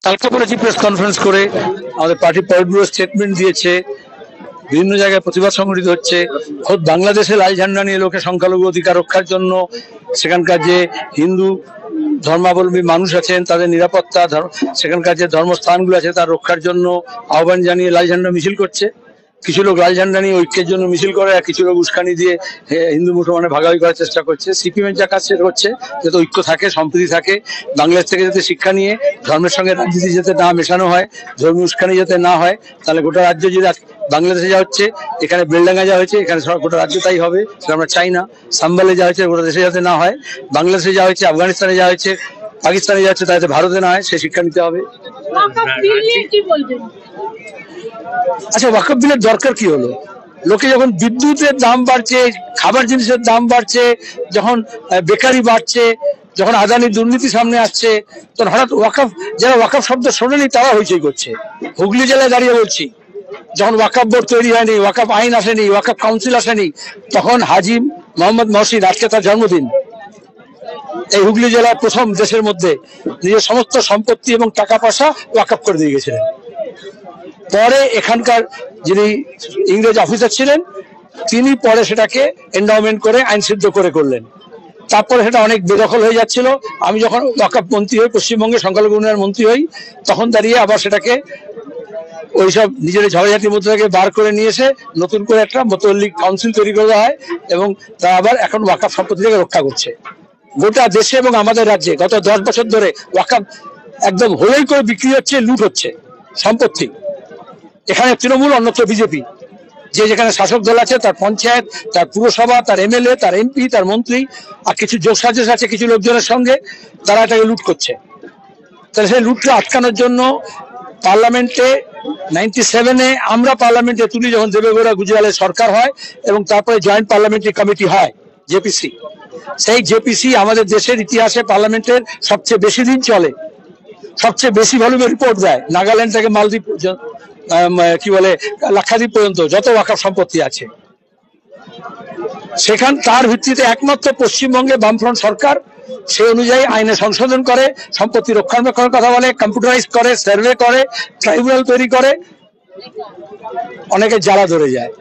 কালকে করেছি press conference করে, আমাদের পার্টি পলিট ব্যুরো স্টেটমেন্ট দিয়েছে, বিভিন্ন জায়গায় প্রতিবাদ সংগঠিত হচ্ছে। খোদ বাংলাদেশে লাল ঝান্ডা নিয়ে লোকে সংখ্যালঘু অধিকার রক্ষার জন্য সেখানকার যে হিন্দু ধর্মাবলম্বী মানুষ আছেন তাদের নিরাপত্তা, সেখানকার যে ধর্মস্থানগুলো আছে তার রক্ষার জন্য আহ্বান জানিয়ে লাল ঝান্ডা মিছিল করছে। কিছু লোক লাল ঝান্ডা নিয়ে ঐক্যের জন্য মিছিল করে, আর কিছু লোক উস্কানি দিয়ে হিন্দু মুসলমানের ভাগাভাগি করার চেষ্টা করছে। সিপিএম এর যা কাজ সেটা হচ্ছে যাতে ঐক্য থাকে, সম্প্রীতি থাকে, বাংলাদেশ থেকে যাতে শিক্ষা নিয়ে ধর্মের সঙ্গে রাজনীতি যাতে না মেশানো হয়, ধর্মীয় উস্কানি যাতে না হয়। তাহলে গোটা রাজ্য যদি বাংলাদেশে যা হচ্ছে, এখানে বেলডাঙ্গা যা হয়েছে, এখানে গোটা রাজ্য তাই হবে, সেটা আমরা চাই না। সাম্বালে যা হয়েছে গোটা দেশে যাতে না হয়, বাংলাদেশে যা হয়েছে, আফগানিস্তানে যা হয়েছে, পাকিস্তানে যা হচ্ছে, তাতে ভারতে না হয়, সে শিক্ষা নিতে হবে। আচ্ছা, ওয়াকফ বিলের দরকার কি হলো? লোকে যখন বিদ্যুতের দাম বাড়ছে, খাবার জিনিসের দাম বাড়ছে, যখন বেকারি বাড়ছে, যখন আদানি দুর্নীতি সামনে আসছে, তখন হঠাৎ ওয়াকফ, যারা ওয়াকফ শব্দ শোনেনি তারা হইচই করছে। হুগলি জেলায় দাঁড়িয়ে বলছি, যখন ওয়াকফ বোর্ড তৈরি হয়নি, ওয়াকফ আইন আসেনি, ওয়াকফ কাউন্সিল আসেনি, তখন হাজি মোহাম্মদ মহসিন, আজকে তার জন্মদিন, এই হুগলি জেলার প্রথম দেশের মধ্যে নিজের সমস্ত সম্পত্তি এবং টাকা পয়সা ওয়াকফ করে দিয়ে গেছিলেন। পরে এখানকার যিনি ইংরেজ অফিসার ছিলেন তিনি পরে সেটাকে এন্ডাওমেন্ট করে আইন সিদ্ধ করে করলেন। তারপরে সেটা অনেক বেদখল হয়ে যাচ্ছিল। আমি যখন ওয়াকফ মন্ত্রী হই, পশ্চিমবঙ্গে সংখ্যালঘু উন্নয়ন মন্ত্রী হই, তখন দাঁড়িয়ে আবার সেটাকে ওইসব নিজের ঝড়ঝাটির মধ্যে থেকে বার করে নিয়ে এসে নতুন করে একটা মুতাল্লিক কাউন্সিল তৈরি করা হয়, এবং তা আবার এখন ওয়াকফ সম্পত্তি থেকে রক্ষা করছে। গোটা দেশে এবং আমাদের রাজ্যে গত 10 বছর ধরে ওয়াকফ একদম হলেই করে বিক্রি হচ্ছে, লুট হচ্ছে সম্পত্তি। এখানে তৃণমূল, অন্যত্র বিজেপি, যে যেখানে শাসক দল আছে তার পঞ্চায়েত, তার পুরসভা, তার এমএলএ, তার এমপি, তার মন্ত্রী, আর কিছু যোগসাজশ আছে কিছু লোকজনের সঙ্গে, তারা এটাকে লুট করছে। তাহলে সেই লুটটা আটকানোর জন্য পার্লামেন্টে 97-এ আমরা পার্লামেন্টে তুলি, যখন দেবেগৌড়া গুজরালের সরকার হয় এবং তারপরে জয়েন্ট পার্লামেন্টারি কমিটি হয়, জেপিসি। সেই জেপিসি আমাদের দেশের ইতিহাসে পার্লামেন্টের সবচেয়ে বেশি দিন চলে, সবচেয়ে বেশি ভলিউমের রিপোর্ট দেয়। নাগাল্যান্ড থেকে মালদ্বীপ, কি বলে, লাক্ষাদ্বীপ পর্যন্ত যত ওয়াকফ সম্পত্তি আছে, সেখান তার ভিত্তিতে একমাত্র পশ্চিমবঙ্গে বামফ্রন্ট সরকার সেই অনুযায়ী আইনে সংশোধন করে, সম্পত্তি রক্ষণাবেক্ষণের কথা বলে, কম্পিউটারাইজ করে, সার্ভে করে, ট্রাইব্যুনাল তৈরি করে, অনেকে জ্বালা ধরে যায়।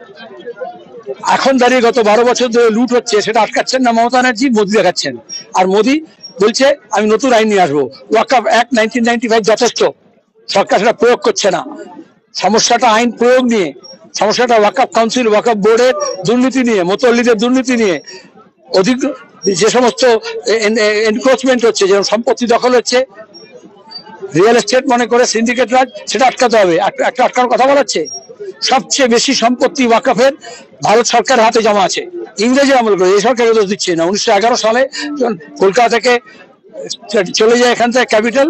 এখন দাঁড়িয়ে গত 12 বছর ধরে লুট হচ্ছে, সেটা আটকাচ্ছেন না মমতা ব্যানার্জি, মোদী দেখাচ্ছেন। আর মোদী বলছে আমি নতুন আইন নিয়ে আসবো। ওয়াকফ অ্যাক্ট 1995 যথেষ্ট, সরকার সেটা প্রয়োগ করছে না। সমস্যাটা আইন প্রয়োগ নিয়ে, সমস্যাটা ওয়াকফ কাউন্সিল, ওয়াকফ বোর্ডের দুর্নীতি নিয়ে, মুতাল্লিদের দুর্নীতি নিয়ে, অধিক যে সমস্ত এনক্রোচমেন্ট হচ্ছে, যেমন সম্পত্তি দখল হচ্ছে, রিয়েল এস্টেট মনে করে সিন্ডিকেট রাজ, সেটা আটকাতে হবে। একটা আটকানোর কথা বলাচ্ছে। সবচেয়ে বেশি সম্পত্তি ওয়াকফের ভারত সরকার হাতে জমা আছে, ইংরেজের আমল করে। এই সরকার দোষ দিচ্ছে না। 1911 সালে যখন কলকাতা থেকে চলে যায় এখান থেকে ক্যাপিটাল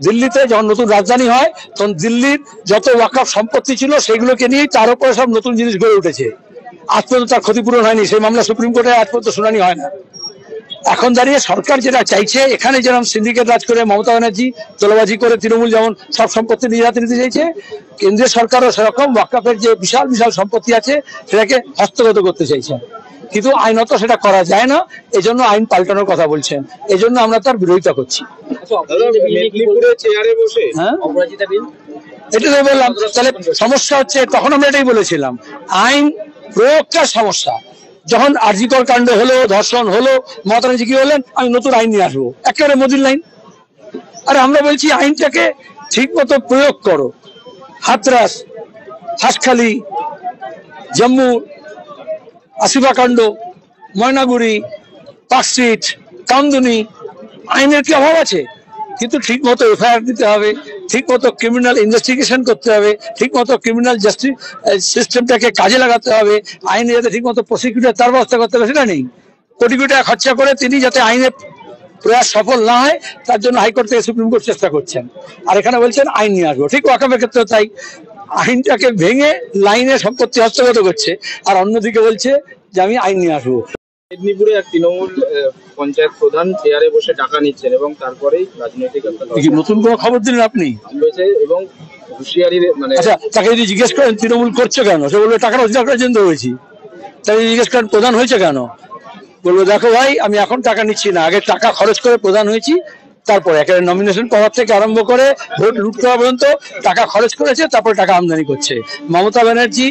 দিল্লিতে, যখন নতুন রাজধানী হয়, তখন দিল্লির যত ওয়াকফ সম্পত্তি ছিল সেগুলোকে নিয়েই তার উপরে সব নতুন জিনিস গড়ে উঠেছে। আজ পর্যন্ত তার ক্ষতিপূরণ হয়নি, সেই মামলা সুপ্রিম কোর্টে আজ পর্যন্ত শুনানি হয় না। এখন দাঁড়িয়ে সরকার যেটা চাইছে, এখানে যেরকম সিন্ডিকেট রাজ করে মমতা ব্যানার্জি তোলাবাজি করে, তৃণমূল যেমন সব সম্পত্তি নিজের হাতে নিতে চাইছে, কেন্দ্রীয় সরকারও সেরকম ওয়াকফের যে বিশাল বিশাল সম্পত্তি আছে সেটাকে হস্তগত করতে চাইছেন। কিন্তু আইনত সেটা করা যায় না, এজন্য আইন পাল্টানোর কথা বলছেন, এজন্য আমরা তার বিরোধিতা করছি। হ্যাঁ, এটা তো বললাম। তাহলে সমস্যা হচ্ছে, তখন আমরা এটাই বলেছিলাম, আইন প্রয়োগটার সমস্যা। যখন আরজিকর কাণ্ড হলো, ধর্ষণ হলো, মমতা ব্যানার্জি কি বললেন, আমি নতুন আইন নিয়ে আসবো, একেবারে মোদির লাইন। আরে আমরা বলছি আইনটাকে ঠিক মতো প্রয়োগ করো। হাতরাস, হাসখালি, জম্মু, আসিফা কাণ্ড, ময়নাগুড়ি, পার্কস্ট্রিট, কামদুনি, আইনের কি অভাব আছে? কিন্তু ঠিক মতো এফআইআর দিতে হবে, ঠিক মতো ক্রিমিনাল ইনভেস্টিগেশন করতে হবে, ঠিক মতো ক্রিমিনাল জাস্টিস সিস্টেমটাকে কাজে লাগাতে হবে, আইনে যাতে ঠিক মতো প্রসিকিউটর তার ব্যবস্থা করতে হবে, সেটা নেই। কোটি কোটি টাকা খরচা করে তিনি যাতে আইনের প্রয়াস সফল না হয় তার জন্য হাইকোর্ট থেকে সুপ্রিম কোর্ট চেষ্টা করছেন। আর এখানে বলছেন আইন নিয়ে আসবো। ঠিক ওয়াকফের ক্ষেত্রে তাই, আইনটাকে ভেঙে লাইনে সম্পত্তি হস্তগত করছে, আর অন্যদিকে বলছে যে আমি আইন নিয়ে আসবো। মেদিনীপুরে এক তৃণমূল পঞ্চায়েত প্রধান চেয়ারে বসে টাকা নিচ্ছেন এবং তারপরেই রাজনৈতিক নতুন কোনো খবর দিলেন আপনি? এবং হুঁশিয়ারি, মানে আচ্ছা, তাকে যদি জিজ্ঞেস করেন তৃণমূল করছে কেন, সে বলবে টাকা রোজগার করার জন্য হয়েছি। তাকে জিজ্ঞেস করেন প্রধান হয়েছে কেন, বলবো দেখো ভাই, আমি এখন টাকা নিচ্ছি না, আগে টাকা খরচ করে প্রধান হয়েছি, তারপরে একেবারে নমিনেশন পাওয়ার থেকে আরম্ভ করে ভোট লুট করা পর্যন্ত টাকা খরচ করেছে, তারপরে টাকা আমদানি করছে। মমতা ব্যানার্জি,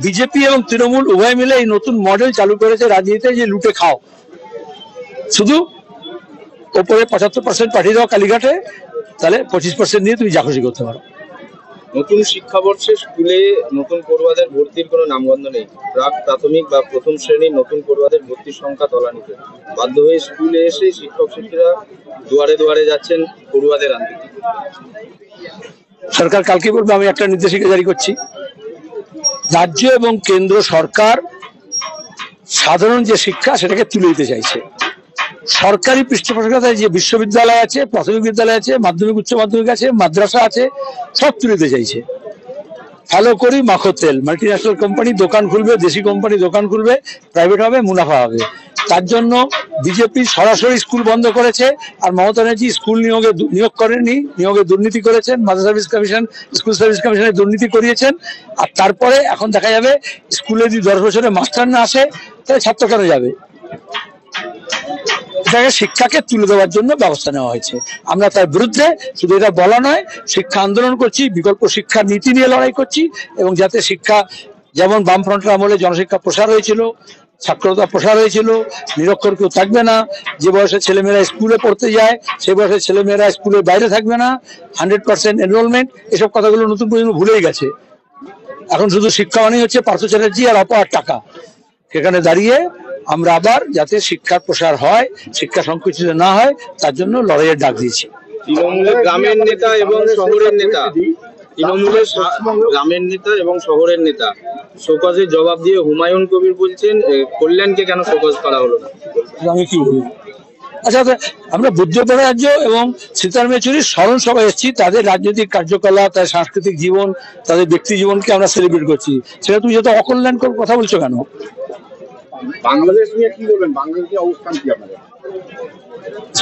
বিজেপি এবং তৃণমূল উভয় মিলে এই নতুন মডেল চালু করেছে রাজনীতিতে, যে লুটে খাও, শুধু ওপরে 75% পাঠিয়ে দাও কালীঘাটে, তাহলে 25% নিয়ে তুমি যা খুশি করতে পারো। নতুন শিক্ষাবর্ষে স্কুলে নতুন পড়ুয়াদের ভর্তির কোনো নামগন্ধ নেই। প্রাক প্রাথমিক বা প্রথম শ্রেণীর নতুন পড়ুয়াদের ভর্তির সংখ্যা তলানিতে। বাধ্য হয়ে স্কুলে এসে শিক্ষক শিক্ষিকা দুয়ারে দুয়ারে যাচ্ছেন পড়ুয়াদের আনতে। সরকার কালকে বলবে, আমি একটা নির্দেশিকা জারি করছি, রাজ্য এবং কেন্দ্র সরকার সাধারণ যে শিক্ষা সেটাকে তুলে দিতে চাইছে। সরকারি পৃষ্ঠপোষকতায় যে বিশ্ববিদ্যালয় আছে, প্রাথমিক বিদ্যালয় আছে, মাধ্যমিক উচ্চ মাধ্যমিক আছে, মাদ্রাসা আছে, সব তুলে দিতে চাইছে। ফলো করি মাখো তেল, মাল্টিন্যাশনাল কোম্পানি দোকান খুলবে, দেশি কোম্পানি দোকান খুলবে, প্রাইভেট হবে, মুনাফা হবে। তার জন্য বিজেপি সরাসরি স্কুল বন্ধ করেছে, আর মমতা ব্যানার্জি স্কুল নিয়োগ করেননি, নিয়োগে দুর্নীতি করেছেন, mother service commission, school service কমিশনে দুর্নীতি করিয়েছেন। আর তারপরে এখন দেখা যাবে স্কুলে যদি 10 বছরে মাস্টার না আসে, তাহলে ছাত্র কেন যাবে? এটাকে শিক্ষাকে তুলে দেওয়ার জন্য ব্যবস্থা নেওয়া হয়েছে। আমরা তার বিরুদ্ধে, শুধু এটা বলা নয়, শিক্ষা আন্দোলন করছি, বিকল্প শিক্ষার নীতি নিয়ে লড়াই করছি, এবং যাতে শিক্ষা, যেমন বামফ্রন্টের আমলে জনশিক্ষা প্রসার হয়েছিল, সাক্ষরতা প্রসার হয়েছিল, নিরক্ষর কেউ থাকবে না, যে বয়সে ছেলেমেয়েরা স্কুলে পড়তে যায় সে বয়সে ছেলেমেয়েরা স্কুলের বাইরে থাকবে না, 100% এনরোলমেন্ট, এসব কথাগুলো নতুন প্রজন্ম ভুলেই গেছে। এখন শুধু শিক্ষা মানেই হচ্ছে পার্থ চ্যাটার্জি আর অপার টাকা। সেখানে দাঁড়িয়ে আমরা আবার যাতে শিক্ষার প্রসার হয়, শিক্ষা সংকুচিত না হয়, তার জন্য লড়াইয়ের ডাক দিয়েছি। তৃণমূলের গ্রামের নেতা এবং শহরের নেতা, তৃণমূলের গ্রামের নেতা এবং শহরের নেতা শোকজের জবাব দিয়ে হুমায়ুন কবির বলছেন, কল্যাণকে কেন শোকজ করা হলো না? আমি কি বলি? আচ্ছা, আমরা বুদ্ধপ্রণা রাজ্য এবং সীতারাম ইয়েচুরির স্মরণ সভায় এসেছি, তাদের রাজনৈতিক কার্যকলাপ, তাদের সাংস্কৃতিক জীবন, তাদের ব্যক্তি জীবনকে আমরা সেলিব্রেট করছি। সেটা তুমি যত অকল্যাণ কথা বলছো কেন? বাংলাদেশ নিয়ে কি বলবেন? বাংলাদেশের অবস্থান কি আপনাদের?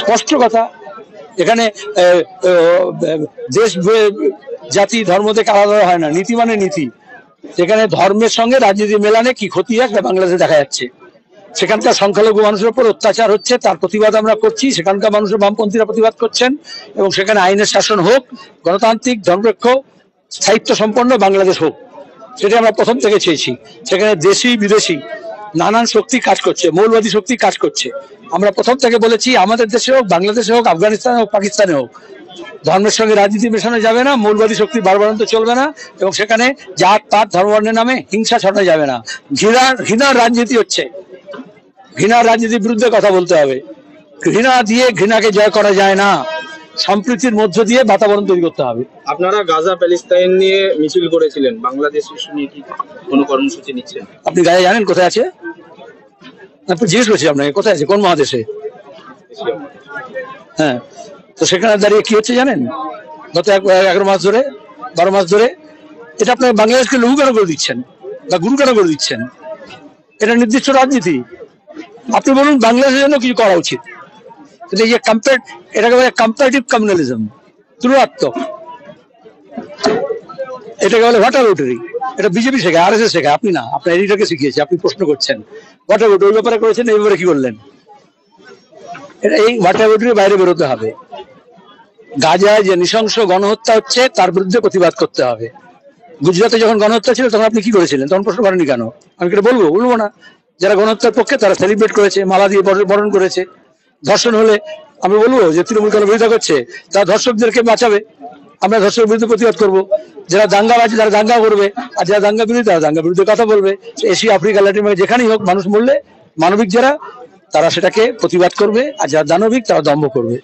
স্পষ্ট কথা, এখানে দেশ জাতি ধর্ম থেকে আলাদা হয় না, নীতি মানে নীতি। সেখানে ধর্মের সঙ্গে রাজনীতি মেলানে কি ক্ষতি একটা বাংলাদেশে দেখা যাচ্ছে। সেখানকার সংখ্যালঘু মানুষের উপর অত্যাচার হচ্ছে, তার প্রতিবাদ আমরা করছি। সেখানকার মানুষের বামপন্থীরা প্রতিবাদ করছেন, এবং সেখানে আইনের শাসন হোক, গণতান্ত্রিক ধর্মনিরপেক্ষ স্থায়িত্ব সম্পন্ন বাংলাদেশ হোক, সেটা আমরা প্রথম থেকে চেয়েছি। সেখানে দেশি বিদেশি নানান শক্তি কাজ করছে, মৌলবাদী শক্তি কাজ করছে। আমরা প্রথম থেকে বলেছি, আমাদের দেশে হোক, বাংলাদেশে হোক, আফগানিস্তানে হোক, পাকিস্তানে হোক, ধর্মের সঙ্গে রাজনীতি মেশানো যাবে না, মৌলবাদী শক্তি বারবারান্ত চলবে না, এবং সেখানে জাত পাত ধর্মের নামে হিংসা ছড়ানো যাবে না। ঘৃণার রাজনীতি হচ্ছে, ঘৃণার রাজনীতির বিরুদ্ধে কথা বলতে হবে। ঘৃণা দিয়ে ঘৃণাকে জয় করা যায় না, সম্প্রীতির মধ্য দিয়ে বাতাবরণ তৈরি করতে হবে। আপনারা গাজা প্যালেস্তাইন নিয়ে মিছিল করেছিলেন, বাংলাদেশ ইস্যু নিয়ে কি কোনো কর্মসূচি নিচ্ছেন? আপনি গায়ে জানেন কোথায় আছে? আপনি জিজ্ঞেস করছি আপনাকে, কোথায় আছে, কোন মহাদেশে? হ্যাঁ, তো সেখানে দাঁড়িয়ে কি হচ্ছে জানেন? গত 11 মাস ধরে, 12 মাস ধরে, এটা আপনার বাংলাদেশকে লঘু কেন করে দিচ্ছেন বা গুরু কেন করে দিচ্ছেন? এটা নির্দিষ্ট রাজনীতি। আপনি বলুন বাংলাদেশের জন্য কিছু করা উচিত। এটাকে বলে কম্পারেটিভ কমিউনালিজম, তুলনাত্মক। এটাকে বলে ওয়াটার লটারি। এটা বিজেপি শেখায়, RSS শেখায়, আপনি না, আপনার এডিটরকে শিখিয়েছে। আপনি প্রশ্ন করছেন ওয়াটার লটারি, ওই ব্যাপারে করেছেন, এই ব্যাপারে কি করলেন? এটা এই ওয়াটার লটারির বাইরে বেরোতে হবে। গাজায় যে নৃশংস গণহত্যা হচ্ছে তার বিরুদ্ধে প্রতিবাদ করতে হবে। গুজরাটে যখন গণহত্যা ছিল তখন আপনি কি করেছিলেন? তখন প্রশ্ন করেননি কেন? আমি এটা বলবো না। যারা গণহত্যার পক্ষে তারা সেলিব্রেট করেছে, মালা দিয়ে বরণ করেছে। ধর্ষণ হলে আমি বলবো যে তৃণমূল কেন বিরোধিতা করছে? তারা ধর্ষকদেরকে বাঁচাবে, আমরা ধর্ষকের বিরুদ্ধে প্রতিবাদ করবো। যারা দাঙ্গাবাজি তারা দাঙ্গা করবে, আর যারা দাঙ্গা বিরোধী তারা দাঙ্গা বিরুদ্ধে কথা বলবে। এশিয়া, আফ্রিকা, ল্যাটিন আমেরিকা যেখানেই হোক, মানুষ মরলে মানবিক যারা তারা সেটাকে প্রতিবাদ করবে, আর যারা দানবিক তারা দম্ভ করবে।